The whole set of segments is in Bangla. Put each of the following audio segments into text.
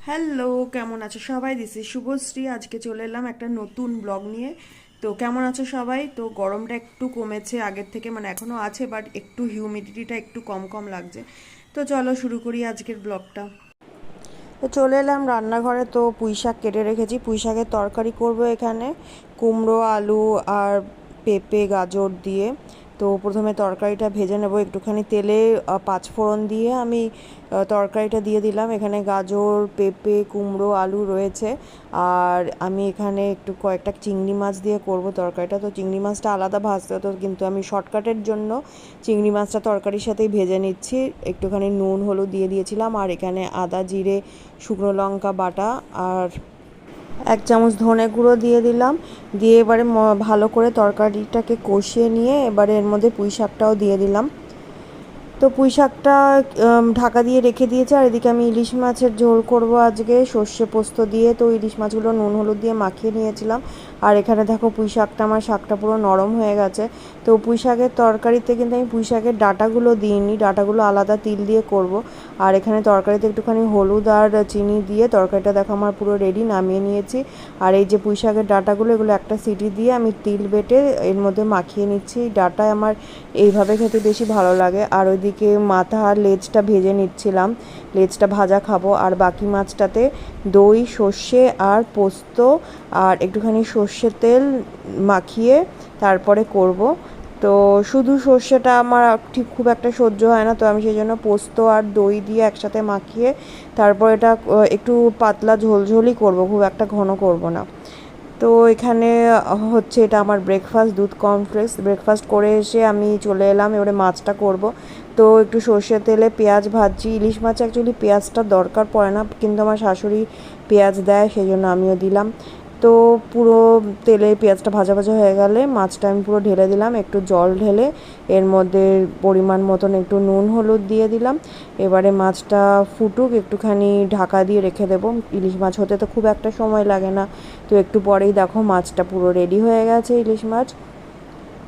হ্যালো, কেমন আছো সবাই? This is Subhashree. আজকে চলে এলাম একটা নতুন ব্লগ নিয়ে। তো কেমন আছো সবাই? তো গরমটা একটু কমেছে আগের থেকে, মানে এখনও আছে বাট একটু হিউমিডিটিটা একটু কম কম লাগছে। তো চলো শুরু করি আজকের ব্লগটা। তো চলে এলাম রান্নাঘরে। তো পুঁই শাক কেটে রেখেছি, পুঁই শাকের তরকারি করব এখানে, কুমড়ো আলু আর পেঁপে গাজর দিয়ে। তো প্রথমে তরকারিটা ভেজে নেব একটুখানি তেলে, পাঁচফোড়ন দিয়ে আমি তরকারিটা দিয়ে দিলাম। এখানে গাজর পেঁপে কুমড়ো আলু রয়েছে, আর আমি এখানে একটু কয়েকটা চিংড়ি মাছ দিয়ে করব তরকারিটা। তো চিংড়ি মাছটা আলাদা ভাজতে হতো, কিন্তু আমি শর্টকাটের জন্য চিংড়ি মাছটা তরকারির সাথেই ভেজে নিচ্ছি। একটুখানি নুন হলুদ দিয়ে দিয়েছিলাম, আর এখানে আদা জিরে শুকনো লঙ্কা বাটা আর 1 চামচ ধনে গুঁড়ো দিয়ে দিলাম। দিয়ে এবারে ভালো করে তরকারিটাকে কষিয়ে নিয়ে এবারে এর মধ্যে পুঁই শাকটাও দিয়ে দিলাম। তো পুঁই শাকটা ঢাকা দিয়ে রেখে দিয়েছে। আর এদিকে আমি ইলিশ মাছের ঝোল করব আজকে সর্ষে পোস্ত দিয়ে। তো ইলিশ মাছগুলো নুন হলুদ দিয়ে মাখিয়ে নিয়েছিলাম। আর এখানে দেখো পুঁই শাকটা, আমার শাকটা পুরো নরম হয়ে গেছে। তো পুঁই শাকের তরকারিতে কিন্তু আমি পুঁই শাকের ডাঁটাগুলো দিইনি, ডাঁটাগুলো আলাদা তিল দিয়ে করব। আর এখানে তরকারিতে একটুখানি হলুদ আর চিনি দিয়ে তরকারিটা দেখো আমার পুরো রেডি, নামিয়ে নিয়েছি। আর এই যে পুঁই শাকের ডাঁটাগুলো, এগুলো একটা সিটি দিয়ে আমি তিল বেটে এর মধ্যে মাখিয়ে নিচ্ছি। ডাঁটায় আমার এইভাবে খেতে বেশি ভালো লাগে। আর ওইদিকে মাথা আর লেজটা ভেজে নিচ্ছিলাম, লেজটা ভাজা খাবো। আর বাকি মাছটাতে দই সর্ষে আর পোস্ত আর একটুখানি সর্ষের তেল মাখিয়ে তারপরে করব। তো শুধু সর্ষেটা আমার ঠিক খুব একটা সহ্য হয় না, তো আমি সেই জন্য পোস্ত আর দই দিয়ে একসাথে মাখিয়ে তারপর এটা একটু পাতলা ঝোলঝোলই করব, খুব একটা ঘন করব না। তো এখানে হচ্ছে এটা আমার ব্রেকফাস্ট, দুধ কর্নফ্লেক্স। ব্রেকফাস্ট করে এসে আমি চলে এলাম, এবারে মাছটা করব। তো একটু সর্ষের তেলে পেঁয়াজ ভাজছি। ইলিশ মাছ অ্যাকচুয়ালি পেঁয়াজটা দরকার পড়ে না, কিন্তু আমার শাশুড়ি পেঁয়াজ দেয়, সেই জন্য আমিও দিলাম। তো পুরো তেলে পেঁয়াজটা ভাজা ভাজা হয়ে গেলে মাছটা আমি পুরো ঢেলে দিলাম, একটু জল ঢেলে এর মধ্যে পরিমাণ মতন একটু নুন হলুদ দিয়ে দিলাম। এবারে মাছটা ফুটুক, একটুখানি ঢাকা দিয়ে রেখে দেবো। ইলিশ মাছ হতে তো খুব একটা সময় লাগে না। তো একটু পরেই দেখো মাছটা পুরো রেডি হয়ে গেছে, ইলিশ মাছ।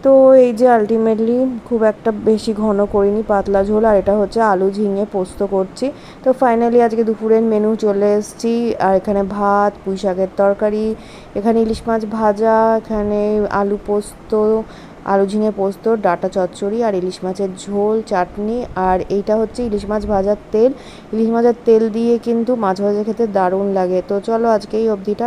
তো এই যে আলটিমেটলি খুব একটা বেশি ঘন করিনি, পাতলা ঝোল। আর এটা হচ্ছে আলু ঝিঙে পোস্ত করছি। তো ফাইনালি আজকে দুপুরের মেনু চলে এসেছি। আর এখানে ভাত, পুঁই শাকের তরকারি, এখানে ইলিশ মাছ ভাজা, এখানে আলু পোস্ত, আলু ঝিঙে পোস্ত, ডাঁটা চচ্চড়ি আর ইলিশ মাছের ঝোল চাটনি। আর এইটা হচ্ছে ইলিশ মাছ ভাজার তেল। ইলিশ মাছের তেল দিয়ে কিন্তু মাছ ভাজা খেতে দারুণ লাগে। তো চলো আজকে এই অবধিটা।